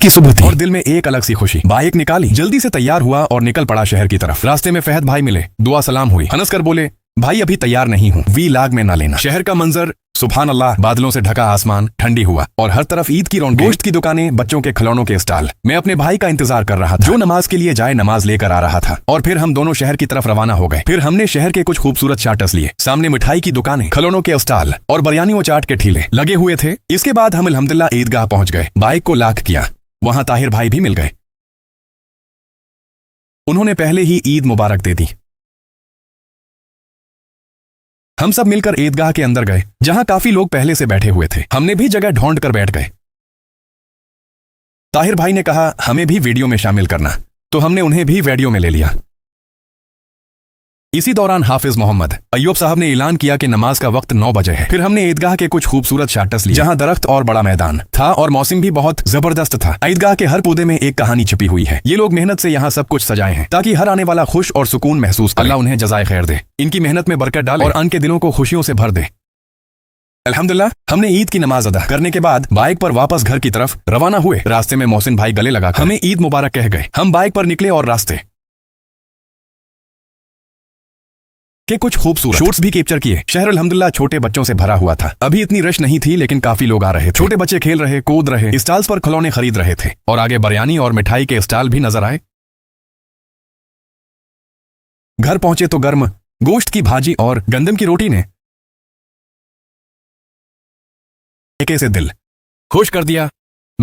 की सुबह थी और दिल में एक अलग सी खुशी। बाइक निकाली, जल्दी से तैयार हुआ और निकल पड़ा शहर की तरफ। रास्ते में फहद भाई मिले, दुआ सलाम हुई। हंस कर बोले, भाई अभी तैयार नहीं हूँ, वी लाग में ना लेना। शहर का मंजर सुभान अल्लाह, बादलों से ढका आसमान, ठंडी हुआ और हर तरफ ईद की रौनक, गोश्त की दुकानें, बच्चों के खिलौनों के स्टॉल। मैं अपने भाई का इंतजार कर रहा था, जो नमाज के लिए जाए नमाज लेकर आ रहा था। और फिर हम दोनों शहर की तरफ रवाना हो गए। फिर हमने शहर के कुछ खूबसूरत चार्टस लिए। सामने मिठाई की दुकानें, खिलौनों के स्टॉल और बिरयानी व चाट के ठेले लगे हुए थे। इसके बाद हम अल्हम्दुलिल्लाह ईदगाह पहुंच गए। बाइक को लॉक किया, वहां ताहिर भाई भी मिल गए। उन्होंने पहले ही ईद मुबारक दे दी। हम सब मिलकर ईदगाह के अंदर गए, जहां काफी लोग पहले से बैठे हुए थे। हमने भी जगह ढूंढ कर बैठ गए। ताहिर भाई ने कहा हमें भी वीडियो में शामिल करना, तो हमने उन्हें भी वीडियो में ले लिया। इसी दौरान हाफिज मोहम्मद अय्यूब साहब ने ऐलान किया कि नमाज का वक्त 9 बजे है। फिर हमने ईदगाह के कुछ खूबसूरत शार्टस लिए, जहां दरख्त और बड़ा मैदान था और मौसम भी बहुत जबरदस्त था। ईदगाह के हर पौधे में एक कहानी छिपी हुई है। ये लोग मेहनत से यहाँ सब कुछ सजाए हैं ताकि हर आने वाला खुश और सुकून महसूस करे। अल्लाह उन्हें जज़ाए खैर दे, इनकी मेहनत में बरकत डाले और उनके दिलों को खुशियों से भर दे। अल्हम्दुलिल्लाह हमने ईद की नमाज अदा करने के बाद बाइक पर वापस घर की तरफ रवाना हुए। रास्ते में मोहसिन भाई गले लगा हमें ईद मुबारक कह गए। हम बाइक पर निकले और रास्ते के कुछ खूबसूरत शॉट्स भी कैप्चर किए। शहर अल्हम्दुलिल्लाह छोटे बच्चों से भरा हुआ था। अभी इतनी रश नहीं थी, लेकिन काफी लोग आ रहे थे। छोटे बच्चे खेल रहे, कूद रहे, स्टॉल्स पर खिलौने खरीद रहे थे और आगे बिरयानी और मिठाई के स्टॉल भी नजर आए। घर पहुंचे तो गर्म गोश्त की भाजी और गंदम की रोटी ने एके से दिल खुश कर दिया।